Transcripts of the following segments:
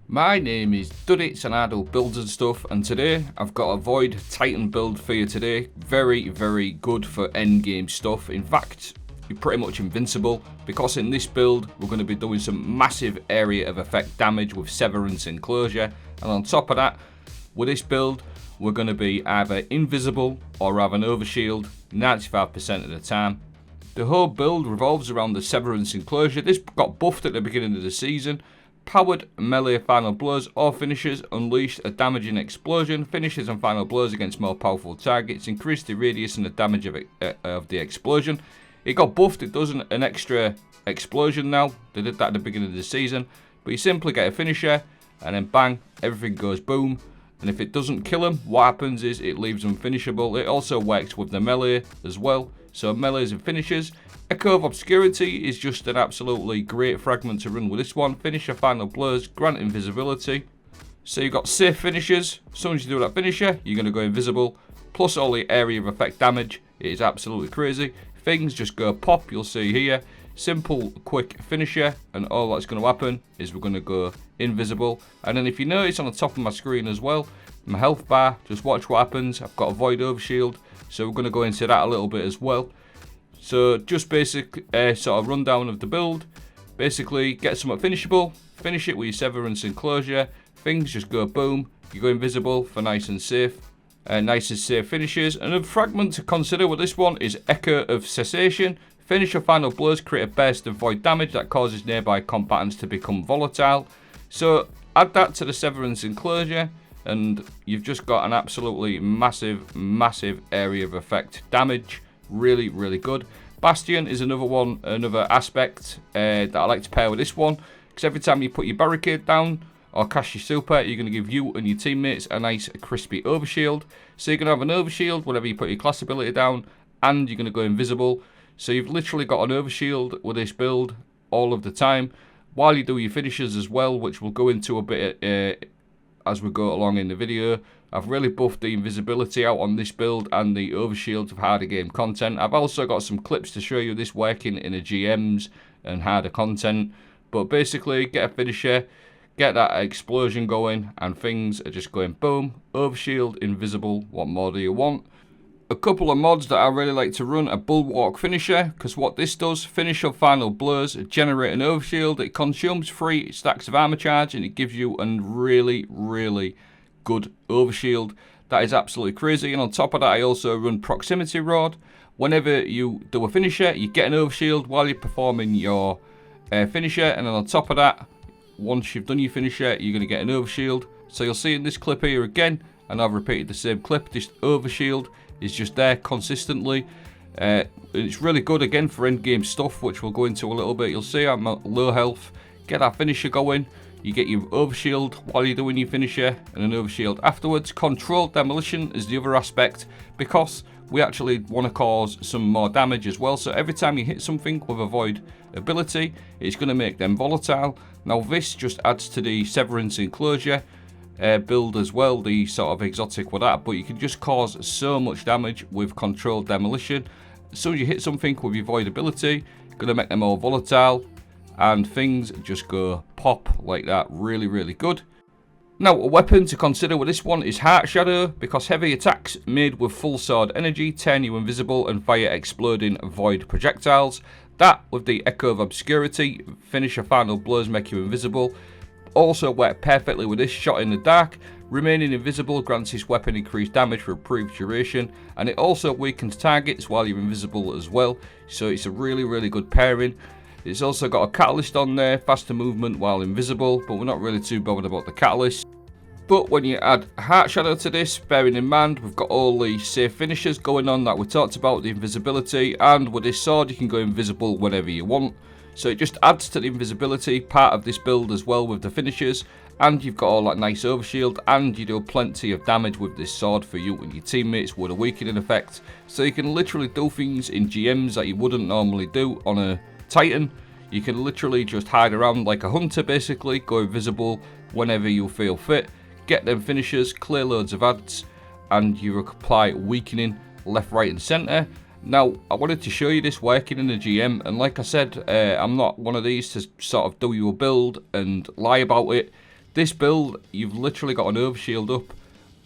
My name is Duddits and I do builds and stuff, and today I've got a Void Titan build for you today. Very, very good for endgame stuff. In fact, you're pretty much invincible, because in this build we're going to be doing some massive area of effect damage with Severance Enclosure, and on top of that, with this build we're going to be either invisible or have an overshield 95% of the time. The whole build revolves around the Severance Enclosure. This got buffed at the beginning of the season. Powered melee final blows or finishes unleashed a damaging explosion. Finishes and final blows against more powerful targets increase the radius and the damage of the explosion. It got buffed. It does an extra explosion now. They did that at the beginning of the season. But you simply get a finisher and then bang, everything goes boom. And if it doesn't kill them, what happens is it leaves them finishable. It also works with the melee as well. So melees and finishes. Echo of Obscurity is just an absolutely great fragment to run with this one. Finisher final blows, grant invisibility. So you've got safe finishers. As soon as you do that finisher, you're going to go invisible. Plus all the area of effect damage. It is absolutely crazy. Things just go pop, you'll see here. Simple, quick finisher, and all that's going to happen is we're going to go invisible. And then if you notice on the top of my screen as well, my health bar, just watch what happens. I've got a Void Overshield, so we're going to go into that a little bit as well. So just basic sort of rundown of the build. Basically, get something finishable, finish it with your Severance Enclosure. Things just go boom, you go invisible for nice and safe finishes. Another fragment to consider with this one is Echo of Cessation. Finish your final blows, create a burst of void damage that causes nearby combatants to become volatile. So add that to the Severance Enclosure and you've just got an absolutely massive area of effect damage. Really, really good. Bastion is another aspect that I like to pair with this one, because every time you put your barricade down or cast your super, you're going to give you and your teammates a nice crispy overshield. So you're going to have an overshield whenever you put your class ability down, and you're going to go invisible. So you've literally got an overshield with this build all of the time, while you do your finishes as well, which we'll go into a bit as we go along in the video. I've really buffed the invisibility out on this build and the overshields of harder game content. I've also got some clips to show you this working in the GMs and harder content. But basically, get a finisher, get that explosion going, and things are just going boom. Overshield, invisible, what more do you want? A couple of mods that I really like to run are Bulwark Finisher, because what this does, finish your final blows, generate an overshield, it consumes 3 stacks of armor charge, and it gives you a really good overshield. That is absolutely crazy. And on top of that, I also run Proximity Rod. Whenever you do a finisher, you get an overshield while you're performing your finisher, and then on top of that, once you've done your finisher, you're going to get an overshield. So you'll see in this clip here again, and I've repeated the same clip, this overshield is just there consistently. It's really good again for end game stuff, which we'll go into a little bit. You'll see I'm at low health. Get that finisher going. You get your overshield while you're doing your finisher, and an overshield afterwards. Controlled demolition is the other aspect, because we actually want to cause some more damage as well. So every time you hit something with a void ability, it's going to make them volatile. Now this just adds to the Severance Enclosure build as well, the sort of exotic with that, but you can just cause so much damage with controlled demolition. As soon as you hit something with your void ability, going to make them more volatile, and things just go pop like that. Really good. Now a weapon to consider with this one is Heartshadow, because heavy attacks made with full sword energy turn you invisible and fire exploding void projectiles. That with the Echo of Obscurity, finish your final blows, make you invisible. Also work perfectly with this shot in the dark. Remaining invisible grants this weapon increased damage for a brief duration, and it also weakens targets while you're invisible as well. So it's a really good pairing. It's also got a catalyst on there, faster movement while invisible, but we're not really too bothered about the catalyst. But when you add Heartshadow to this, bearing in mind we've got all the safe finishers going on that we talked about, the invisibility, and with this sword you can go invisible whenever you want. So it just adds to the invisibility part of this build as well with the finishers, and you've got all that nice overshield, and you do plenty of damage with this sword for you and your teammates with a weakening effect. So you can literally do things in GMs that you wouldn't normally do on a Titan. You can literally just hide around like a hunter basically, go invisible whenever you feel fit, get them finishers, clear loads of ads, and you apply weakening left, right and centre. Now, I wanted to show you this working in the GM, and like I said, I'm not one of these to sort of do you a build and lie about it. This build, you've literally got an overshield up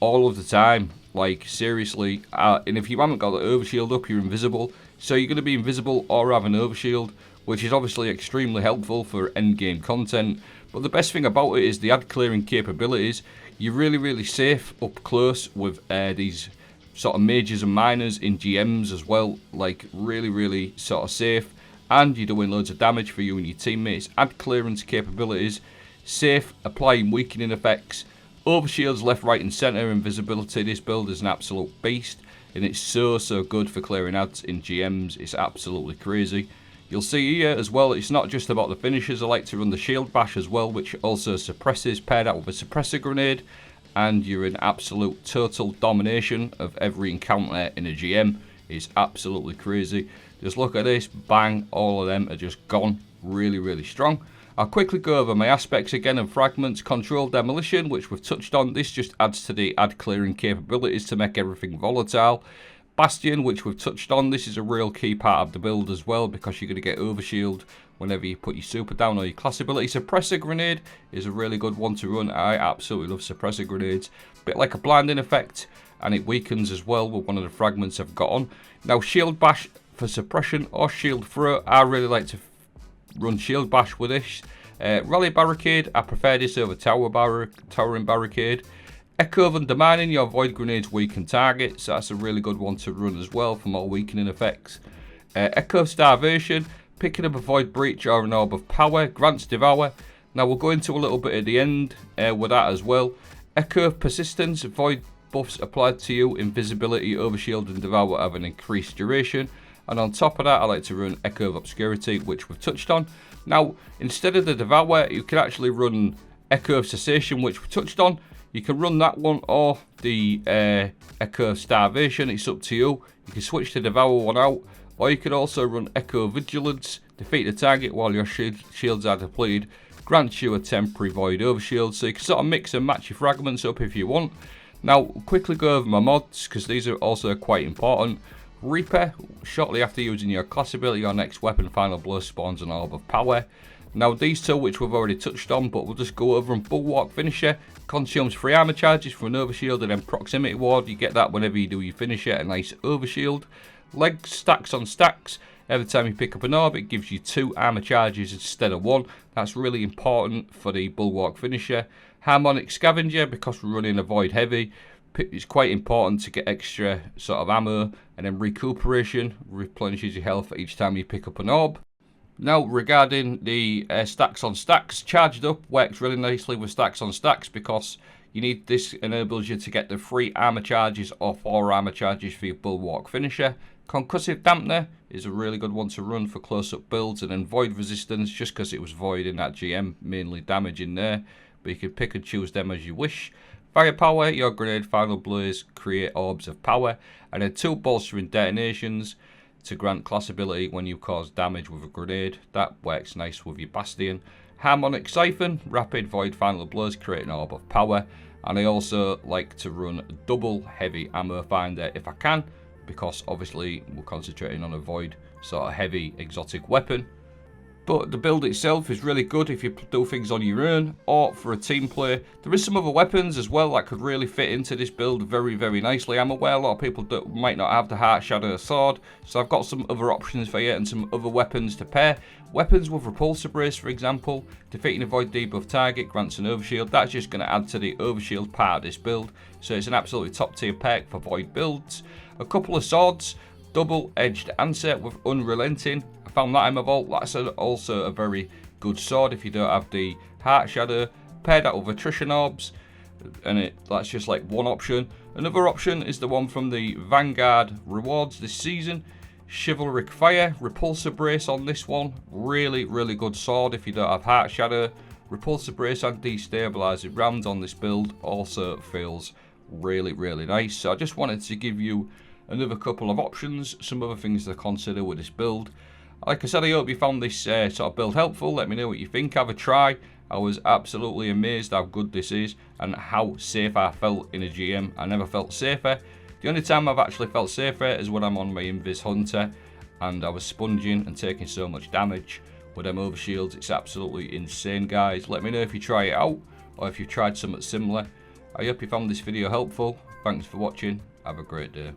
all of the time, like seriously, and if you haven't got the overshield up, you're invisible, so you're going to be invisible or have an overshield, which is obviously extremely helpful for endgame content. But the best thing about it is the ad clearing capabilities. You're really safe up close with these sort of majors and minors in GMs as well, like really sort of safe, and you're doing loads of damage for you and your teammates. Ad clearance capabilities, safe, applying weakening effects, overshields left, right and centre, invisibility. This build is an absolute beast, and it's so good for clearing ads in GMs. It's absolutely crazy. You'll see here as well, it's not just about the finishers. I like to run the shield bash as well, which also suppresses, paired out with a suppressor grenade, and you're in absolute total domination of every encounter in a GM. It's absolutely crazy. Just look at this, bang, all of them are just gone. Really strong. I'll quickly go over my aspects again and fragments. Control demolition, which we've touched on. This just adds to the ad clearing capabilities to make everything volatile. Bastion, which we've touched on. This is a real key part of the build as well, because you're going to get overshield whenever you put your super down or your class ability. Suppressor grenade is a really good one to run. I absolutely love suppressor grenades. Bit like a blinding effect, and it weakens as well with one of the fragments I've got on. Now, shield bash for suppression or shield throw. I really like to run shield bash with this. Rally barricade, I prefer this over towering barricade. Echo of undermining, your void grenades weaken targets. That's a really good one to run as well for more weakening effects. Echo of starvation, picking up a void breach or an orb of power, grants devour. Now we'll go into a little bit at the end with that as well. Echo of persistence, void buffs applied to you, invisibility, overshield and devour have an increased duration. And on top of that, I like to run Echo of Obscurity, which we've touched on. Now, instead of the Devour, you can actually run Echo of Cessation, which we touched on. You can run that one or the Echo of Starvation. It's up to you. You can switch the Devour one out. Or you can also run Echo of Vigilance. Defeat the target while your shields are depleted. Grants you a temporary void overshield. So you can sort of mix and match your fragments up if you want. Now, quickly go over my mods, because these are also quite important. Reaper, shortly after using your class ability, your next weapon, Final Blow, spawns an Orb of Power. Now these two, which we've already touched on, but we'll just go over them. Bulwark Finisher, consumes 3 armor charges for an overshield, and then Proximity Ward, you get that whenever you do your finisher, a nice overshield. Legs, stacks on stacks, every time you pick up an orb, it gives you 2 armor charges instead of 1. That's really important for the Bulwark Finisher. Harmonic Scavenger, because we're running a Void Heavy, it's quite important to get extra sort of ammo. And then Recuperation, replenishes your health each time you pick up an orb. Now regarding the stacks on stacks, charged up works really nicely with stacks on stacks, because you need this, enables you to get the 3 armor charges or 4 armor charges for your Bulwark Finisher. Concussive Dampener is a really good one to run for close-up builds. And then Void Resistance, just because it was Void in that GM, mainly damage in there, but you can pick and choose them as you wish. Firepower, your grenade final blows create orbs of power, and then 2 bolstering detonations to grant class ability when you cause damage with a grenade. That works nice with your Bastion. Harmonic Siphon, rapid void final blows create an orb of power, and I also like to run double heavy ammo finder if I can, because obviously we're concentrating on a void sort of heavy exotic weapon. But the build itself is really good if you do things on your own or for a team play. There is some other weapons as well that could really fit into this build very nicely. I'm aware a lot of people might not have the heartshadow sword, so I've got some other options for you and some other weapons to pair. Weapons with Repulsor Brace, for example. Defeating a void debuff target grants an overshield. That's just going to add to the overshield part of this build, so it's an absolutely top tier perk for void builds. A couple of swords. Double-edged answer with Unrelenting. I found that in my vault. That's also a very good sword if you don't have the heartshadow. Paired out with attrition orbs, and that's just like one option. Another option is the one from the Vanguard rewards this season. Chivalric Fire, Repulsor Brace on this one. Really good sword if you don't have heartshadow. Repulsor Brace and destabilizing rounds on this build also feels really nice. So I just wanted to give you another couple of options, some other things to consider with this build. Like I said, I hope you found this sort of build helpful. Let me know what you think. Have a try. I was absolutely amazed how good this is and how safe I felt in a GM. I never felt safer. The only time I've actually felt safer is when I'm on my Invis Hunter and I was sponging and taking so much damage with them overshields. It's absolutely insane, guys. Let me know if you try it out. or if you've tried something similar. I hope you found this video helpful. Thanks for watching. Have a great day.